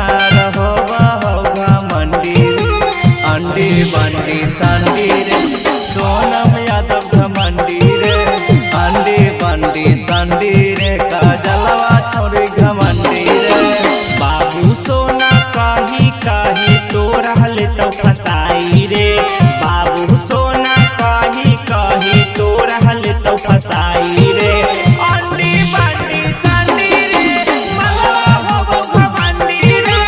छिनार हो मंदिर अंडी बंडी संडी रे सोनम यादव घमंडी रे अंडी बंडी संडी रे काजलवा छोरी घमंडी रे बाबू सोना काही काही तो रहले तो फसाई रे बाबू सोना काही काही तो रहले तो फसाई रे अंडी बंडी संडी रे मलवा हो घमंडी रे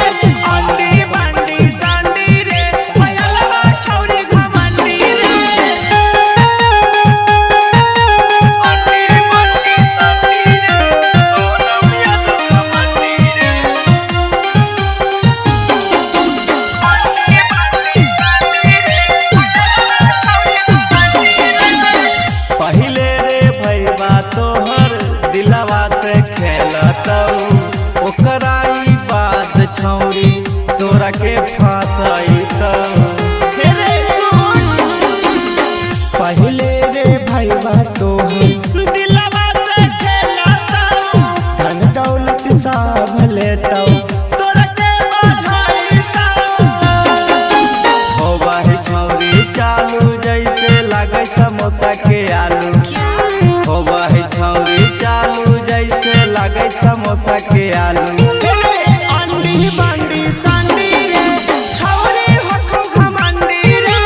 अंडी बंडी संडी रे काजलवा छोरी घमंडी रे अंडी बंडी संडी रे सोनम यादव घमंडी रे पहिले रे भैया तोहर दिलवा से खेलतौ ओकरा ई बात छौरी तोरा के फसैतौ पहिले रे भैया तोहर दिलवा से खेलतौ धन दौलत सब लेतौ तोरा के बझैतौ होबा है छौरी चालू जैसे लागे समोसा के आलू होबा है छौरी चालू जैसे लागे समोसा के आलू अंडी बंडी संडी रे छौरी हो घमंडी रे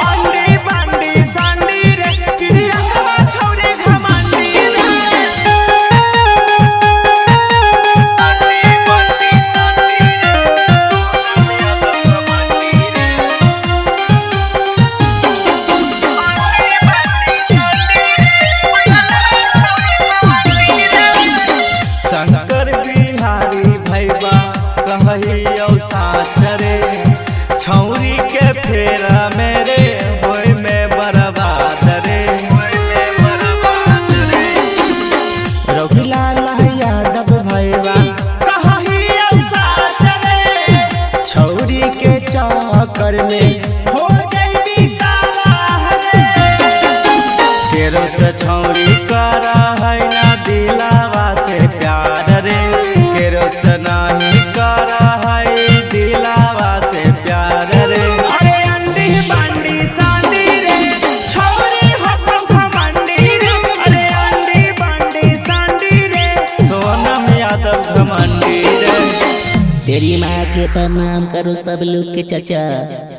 अंडी बंडी संडी रे प्रियंका छौरी घमंडी रे अंडी बंडी संडी रे सोनम यादव घमंडी रे शंकर बिहारी भैया कहियो साच रे छौरी के फेरा मेरे होय में बर्बाद रे रघुलाल यादव भैया कहियो साच रे छौरी के चक्कर में हो जैबी तबाह रे केरो से छौरी करा है ना दिलावा से प्यार रे केरो से नहीं करा है दिलावा से प्यार रे अरे अंडी बंडी संडी रे छौरी हो घमंडी रे अरे अंडी बंडी संडी रे सोनम यादव घमंडी रे तेरी माँ के प्रणाम करो सब लोग के चाचा।